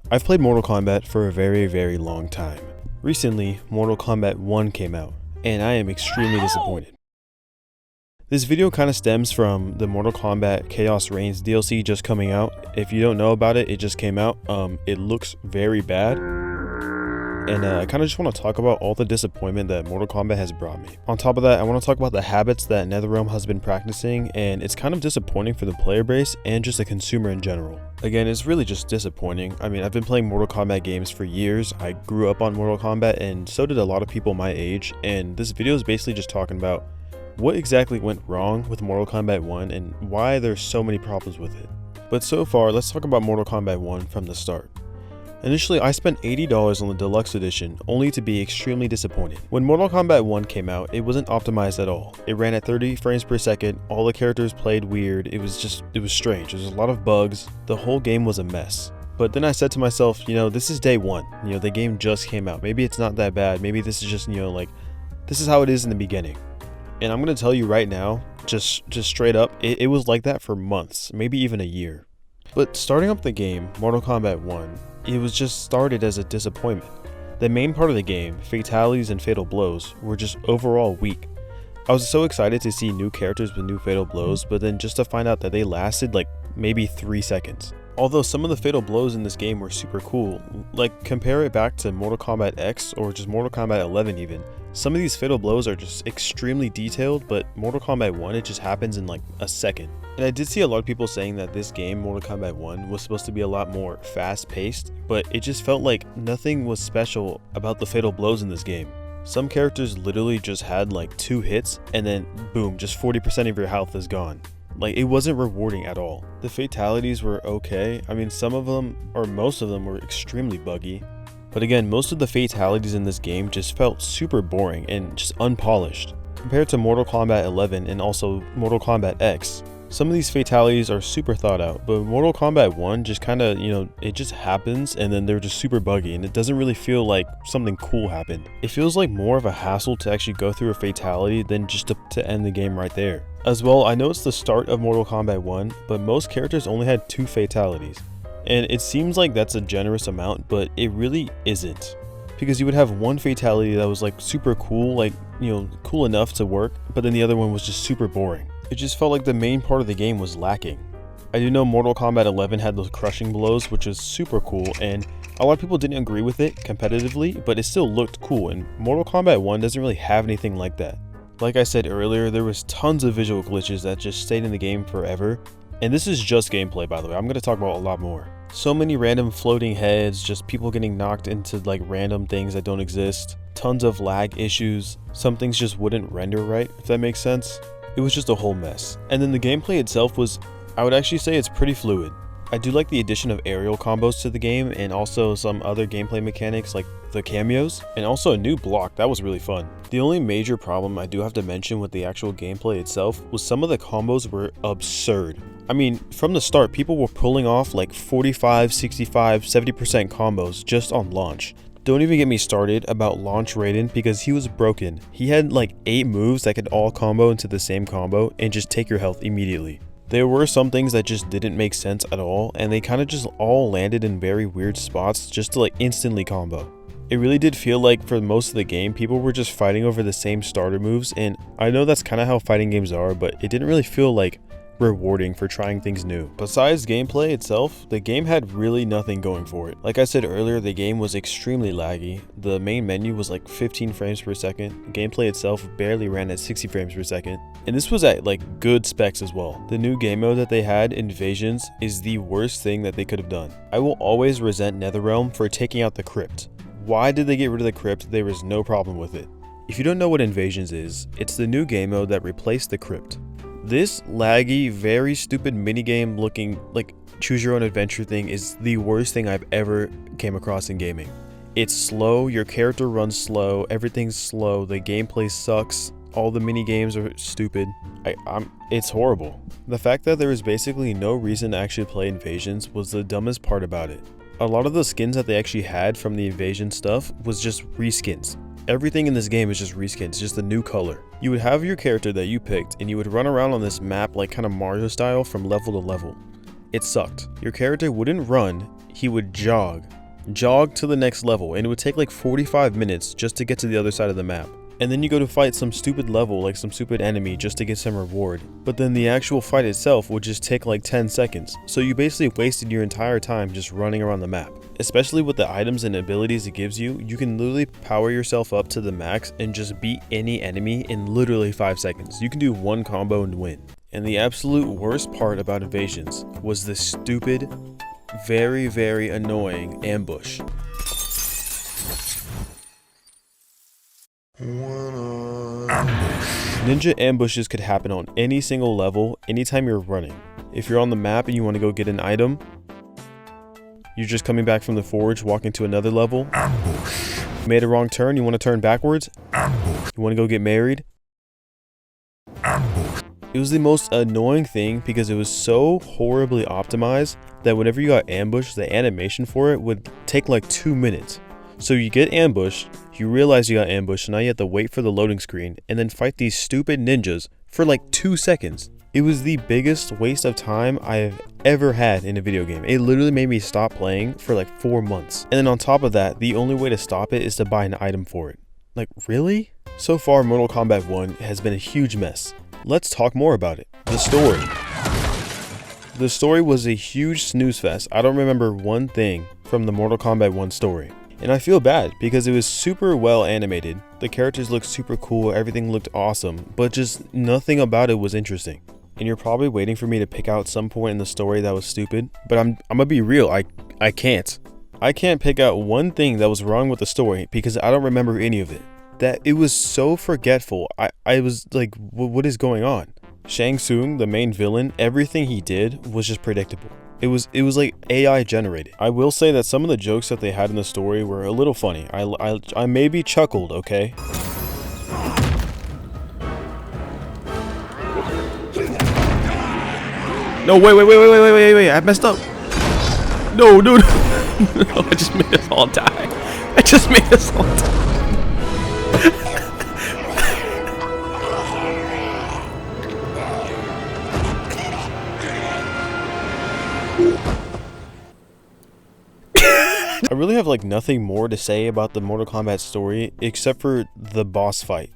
I've played Mortal Kombat for a very long time. Recently, Mortal Kombat 1 came out, and I am extremely disappointed. This video kind of stems from the Mortal Kombat Chaos Reigns DLC just coming out. If you don't know about it, it just came out. It looks very bad. And I kind of just want to talk about all the disappointment that Mortal Kombat has brought me. On top of that, I want to talk about the habits that NetherRealm has been practicing, and it's kind of disappointing for the player base and just the consumer in general. Again, it's really just disappointing. I mean, I've been playing Mortal Kombat games for years. I grew up on Mortal Kombat, and so did a lot of people my age, and this video is basically just talking about what exactly went wrong with Mortal Kombat 1 and why there's so many problems with it. But so far, let's talk about Mortal Kombat 1 from the start. Initially, I spent $80 on the deluxe edition, only to be extremely disappointed. When Mortal Kombat 1 came out, it wasn't optimized at all. It ran at 30 frames per second, all the characters played weird, it was strange, there was a lot of bugs, the whole game was a mess. But then I said to myself, this is day one, the game just came out, maybe it's not that bad, maybe this is just, this is how it is in the beginning. And I'm gonna tell you right now, just straight up, it was like that for months, maybe even a year. But starting up the game, Mortal Kombat 1, it was just started as a disappointment. The main part of the game, fatalities and fatal blows, were just overall weak. I was so excited to see new characters with new fatal blows, but then just to find out that they lasted like maybe 3 seconds. Although some of the fatal blows in this game were super cool, like compare it back to Mortal Kombat X or just Mortal Kombat 11 even, some of these fatal blows are just extremely detailed, but Mortal Kombat 1 it just happens in like a second. And I did see a lot of people saying that this game, Mortal Kombat 1, was supposed to be a lot more fast paced, but it just felt like nothing was special about the fatal blows in this game. Some characters literally just had like 2 hits and then boom, just 40% of your health is gone. Like, it wasn't rewarding at all. The fatalities were okay. I mean, some of them, or most of them, were extremely buggy. But again, most of the fatalities in this game just felt super boring and just unpolished. Compared to Mortal Kombat 11 and also Mortal Kombat X, some of these fatalities are super thought out, but Mortal Kombat 1 just kind of, it just happens and then they're just super buggy and it doesn't really feel like something cool happened. It feels like more of a hassle to actually go through a fatality than just to end the game right there. As well, I know it's the start of Mortal Kombat 1, but most characters only had 2 fatalities. And it seems like that's a generous amount, but it really isn't. Because you would have one fatality that was like super cool, like, cool enough to work, but then the other one was just super boring. It just felt like the main part of the game was lacking. I do know Mortal Kombat 11 had those crushing blows, which is super cool, and a lot of people didn't agree with it competitively, but it still looked cool, and Mortal Kombat 1 doesn't really have anything like that. Like I said earlier, there was tons of visual glitches that just stayed in the game forever, and this is just gameplay, by the way. I'm going to talk about a lot more. So many random floating heads, just people getting knocked into like random things that don't exist, tons of lag issues, some things just wouldn't render right, if that makes sense. It was just a whole mess. And then the gameplay itself was, I would actually say it's pretty fluid. I do like the addition of aerial combos to the game and also some other gameplay mechanics like the cameos and also a new block. That was really fun. The only major problem I do have to mention with the actual gameplay itself was some of the combos were absurd. I mean, from the start, people were pulling off like 45, 65, 70% combos just on launch. Don't even get me started about Launch Raiden because he was broken. He had like 8 moves that could all combo into the same combo and just take your health immediately. There were some things that just didn't make sense at all, and they kind of just all landed in very weird spots just to like instantly combo. It really did feel like for most of the game, people were just fighting over the same starter moves, and I know that's kind of how fighting games are, but it didn't really feel like rewarding for trying things new. Besides gameplay itself, the game had really nothing going for it. Like I said earlier, the game was extremely laggy. The main menu was like 15 frames per second. Gameplay itself barely ran at 60 frames per second. And this was at like good specs as well. The new game mode that they had, Invasions, is the worst thing that they could have done. I will always resent NetherRealm for taking out the crypt. Why did they get rid of the crypt? There was no problem with it. If you don't know what Invasions is, it's the new game mode that replaced the crypt. This laggy, very stupid minigame looking like choose your own adventure thing is the worst thing I've ever came across in gaming. It's slow, your character runs slow, everything's slow, the gameplay sucks, all the minigames are stupid. It's horrible. The fact that there was basically no reason to actually play Invasions was the dumbest part about it. A lot of the skins that they actually had from the Invasion stuff was just reskins. Everything in this game is just reskins, just a new color. You would have your character that you picked and you would run around on this map like kind of Mario style from level to level. It sucked. Your character wouldn't run, he would jog to the next level, and it would take like 45 minutes just to get to the other side of the map. And then you go to fight some stupid level, like some stupid enemy, just to get some reward. But then the actual fight itself would just take like 10 seconds. So you basically wasted your entire time just running around the map. Especially with the items and abilities it gives you, you can literally power yourself up to the max and just beat any enemy in literally 5 seconds. You can do one combo and win. And the absolute worst part about Invasions was this stupid, very, very annoying ambush. Ninja ambushes could happen on any single level, anytime you're running. If you're on the map and you want to go get an item, you're just coming back from the forge, walking to another level. Ambush. You made a wrong turn, you want to turn backwards. Ambush. You want to go get married. Ambush. It was the most annoying thing because it was so horribly optimized that whenever you got ambushed, the animation for it would take like 2 minutes. So you get ambushed, you realize you got ambushed, and now you have to wait for the loading screen and then fight these stupid ninjas for like 2 seconds. It was the biggest waste of time I have ever had in a video game. It literally made me stop playing for like 4 months. And then on top of that, the only way to stop it is to buy an item for it. Like, really? So far, Mortal Kombat 1 has been a huge mess. Let's talk more about it. The story. The story was a huge snooze fest. I don't remember one thing from the Mortal Kombat 1 story. And I feel bad because it was super well animated. The characters looked super cool, everything looked awesome, but just nothing about it was interesting. And you're probably waiting for me to pick out some point in the story that was stupid, but I'm gonna be real, I can't. I can't pick out one thing that was wrong with the story because I don't remember any of it. That it was so forgetful. I was like, what is going on? Shang Tsung, the main villain, everything he did was just predictable. It was like AI generated. I will say that some of the jokes that they had in the story were a little funny. I maybe chuckled, okay? No, wait, I messed up. No, dude. No, I just made us all die. I just made us all die. I really have like nothing more to say about the Mortal Kombat story except for the boss fight.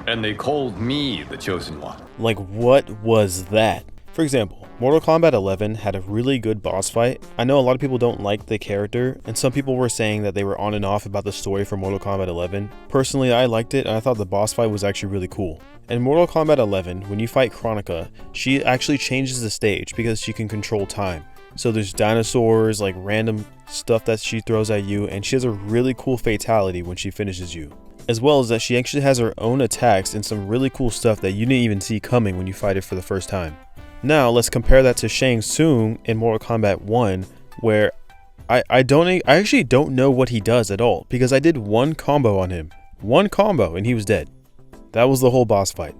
And they called me the Chosen One. Like, what was that? For example, Mortal Kombat 11 had a really good boss fight. I know a lot of people don't like the character, and some people were saying that they were on and off about the story for Mortal Kombat 11. Personally, I liked it, and I thought the boss fight was actually really cool. In Mortal Kombat 11, when you fight Kronika, she actually changes the stage because she can control time. So there's dinosaurs, like random stuff that she throws at you, and she has a really cool fatality when she finishes you. As well as that she actually has her own attacks and some really cool stuff that you didn't even see coming when you fight it for the first time. Now let's compare that to Shang Tsung in Mortal Kombat 1, where I actually don't know what he does at all because I did one combo on him. One combo and he was dead. That was the whole boss fight.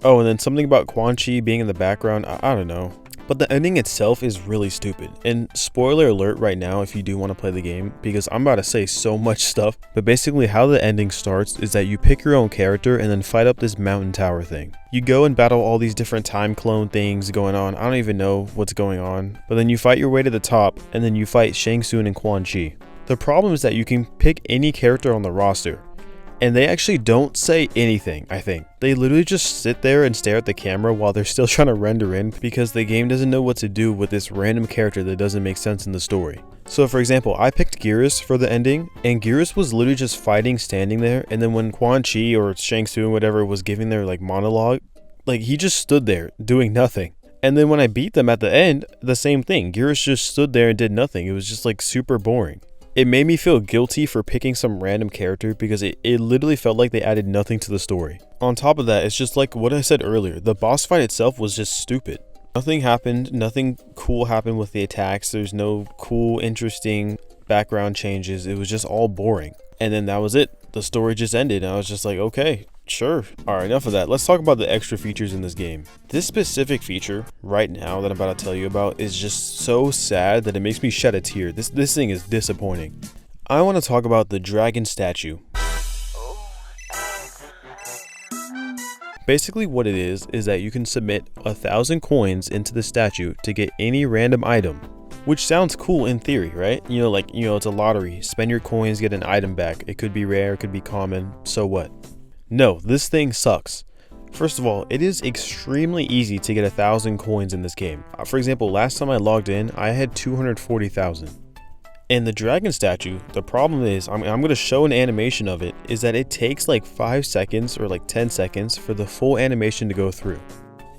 Oh, and then something about Quan Chi being in the background, I don't know. But the ending itself is really stupid. And spoiler alert right now if you do want to play the game, because I'm about to say so much stuff. But basically how the ending starts is that you pick your own character and then fight up this mountain tower thing. You go and battle all these different time clone things going on. I don't even know what's going on. But then you fight your way to the top and then you fight Shang Tsung and Quan Chi. The problem is that you can pick any character on the roster. And they actually don't say anything, I think. They literally just sit there and stare at the camera while they're still trying to render in because the game doesn't know what to do with this random character that doesn't make sense in the story. So for example, I picked Geras for the ending, and Geras was literally just fighting, standing there, and then when Quan Chi or Shang Tsung, whatever, was giving their like monologue, like he just stood there doing nothing. And then when I beat them at the end, the same thing. Geras just stood there and did nothing. It was just like super boring. It made me feel guilty for picking some random character because it literally felt like they added nothing to the story. On top of that, it's just like what I said earlier, the boss fight itself was just stupid. Nothing happened, nothing cool happened with the attacks, there's no cool, interesting background changes, it was just all boring. And then that was it, the story just ended and I was just like, okay, sure. Alright, enough of that. Let's talk about the extra features in this game. This specific feature, right now, that I'm about to tell you about is just so sad that it makes me shed a tear. This thing is disappointing. I want to talk about the dragon statue. Basically what it is that you can submit 1,000 coins into the statue to get any random item, which sounds cool in theory, right? It's a lottery. Spend your coins, get an item back. It could be rare, it could be common, so what? No, this thing sucks. First of all, it is extremely easy to get 1,000 coins in this game. For example, last time I logged in, I had 240,000. And the dragon statue, the problem is, I'm going to show an animation of it, is that it takes like 5 seconds or like 10 seconds for the full animation to go through.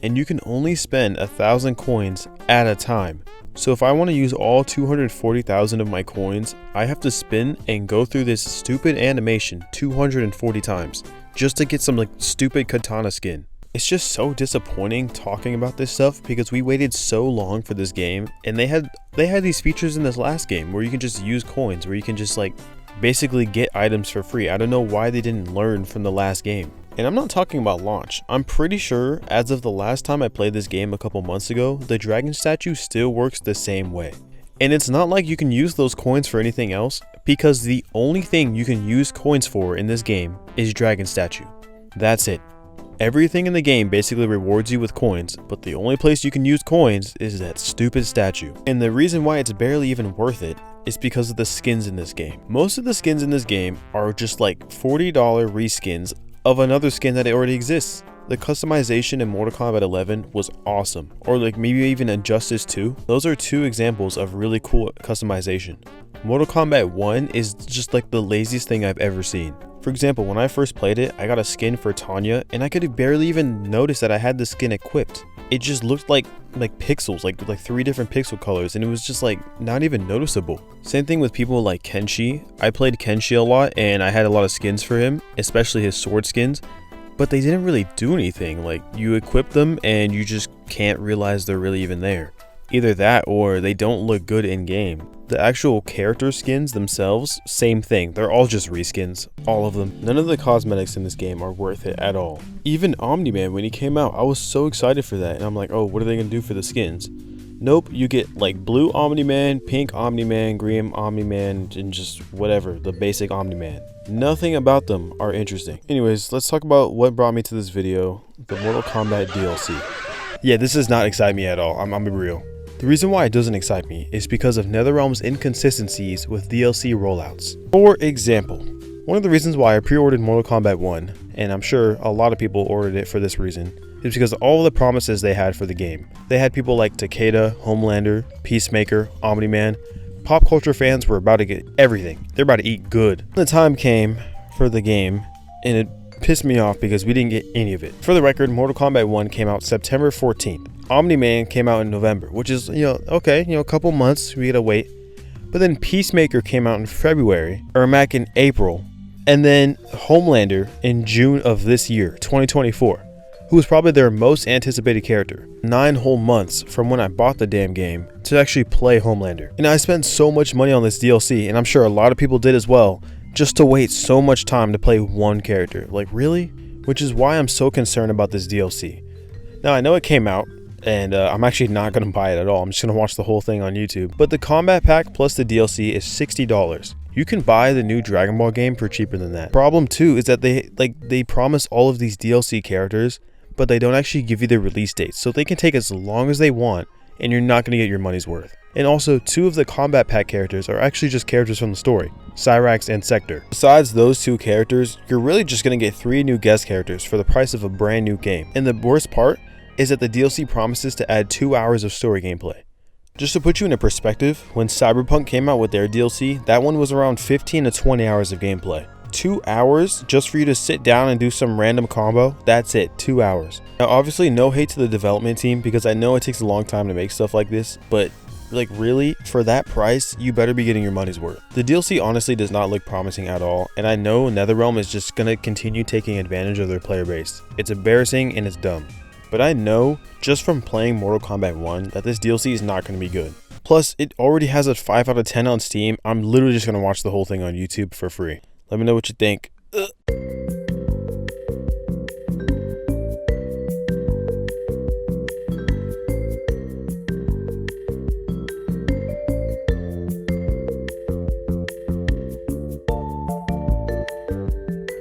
And you can only spend 1,000 coins at a time. So if I want to use all 240,000 of my coins, I have to spin and go through this stupid animation 240 times just to get some like stupid katana skin. It's just so disappointing talking about this stuff because we waited so long for this game, and they had these features in this last game where you can just use coins, where you can just like basically get items for free. I don't know why they didn't learn from the last game. And I'm not talking about launch. I'm pretty sure as of the last time I played this game a couple months ago, the dragon statue still works the same way. And it's not like you can use those coins for anything else, because the only thing you can use coins for in this game is dragon statue. That's it. Everything in the game basically rewards you with coins, but the only place you can use coins is that stupid statue. And the reason why it's barely even worth it is because of the skins in this game. Most of the skins in this game are just like $40 reskins of another skin that already exists. The customization in Mortal Kombat 11 was awesome, or like maybe even Injustice 2. Those are two examples of really cool customization. Mortal Kombat 1 is just like the laziest thing I've ever seen. For example, when I first played it, I got a skin for Tanya, and I could barely even notice that I had the skin equipped. It just looked like pixels, like 3 different pixel colors, and it was just like not even noticeable. Same thing with people like Kenshi. I played Kenshi a lot, and I had a lot of skins for him, especially his sword skins, but they didn't really do anything. Like, you equip them and you just can't realize they're really even there. Either that or they don't look good in game. The actual character skins themselves, same thing. They're all just reskins, all of them. None of the cosmetics in this game are worth it at all. Even Omni-Man, when he came out, I was so excited for that, and I'm like, oh, what are they gonna do for the skins? Nope, you get like blue Omni-Man, pink Omni-Man, green Omni-Man, and just whatever, the basic Omni-Man. Nothing about them are interesting. Anyways, let's talk about what brought me to this video, the Mortal Kombat DLC. Yeah, this does not excite me at all, I'm be real. The reason why it doesn't excite me is because of NetherRealm's inconsistencies with DLC rollouts. For example, one of the reasons why I pre-ordered Mortal Kombat 1, and I'm sure a lot of people ordered it for this reason, is because of all the promises they had for the game. They had people like Takeda, Homelander, Peacemaker, Omni-Man. Pop culture fans were about to get everything. They're about to eat good. The time came for the game, and it pissed me off because we didn't get any of it. For the record, Mortal Kombat 1 came out September 14th. Omni-Man came out in November, which is, okay, a couple months, we gotta wait. But then Peacemaker came out in February, Ermac in April, and then Homelander in June of this year, 2024, who was probably their most anticipated character. 9 whole months from when I bought the damn game to actually play Homelander. And I spent so much money on this DLC, and I'm sure a lot of people did as well, just to wait so much time to play one character. Like, really? Which is why I'm so concerned about this DLC. Now, I know it came out, and I'm actually not going to buy it at all. I'm just going to watch the whole thing on YouTube. But the Combat Pack plus the DLC is $60. You can buy the new Dragon Ball game for cheaper than that. Problem too is that they promise all of these DLC characters, but they don't actually give you the release dates. So they can take as long as they want, and you're not going to get your money's worth. And also, 2 of the Combat Pack characters are actually just characters from the story, Cyrax and Sector. Besides those 2 characters, you're really just going to get 3 new guest characters for the price of a brand new game. And the worst part is that the DLC promises to add 2 hours of story gameplay. Just to put you into perspective, when Cyberpunk came out with their DLC, that one was around 15 to 20 hours of gameplay. 2 hours just for you to sit down and do some random combo? That's it, 2 hours. Now obviously no hate to the development team because I know it takes a long time to make stuff like this, but like really, for that price, you better be getting your money's worth. The DLC honestly does not look promising at all, and I know NetherRealm is just gonna continue taking advantage of their player base. It's embarrassing and it's dumb. But I know, just from playing Mortal Kombat 1, that this DLC is not going to be good. Plus, it already has a 5 out of 10 on Steam. I'm literally just going to watch the whole thing on YouTube for free. Let me know what you think.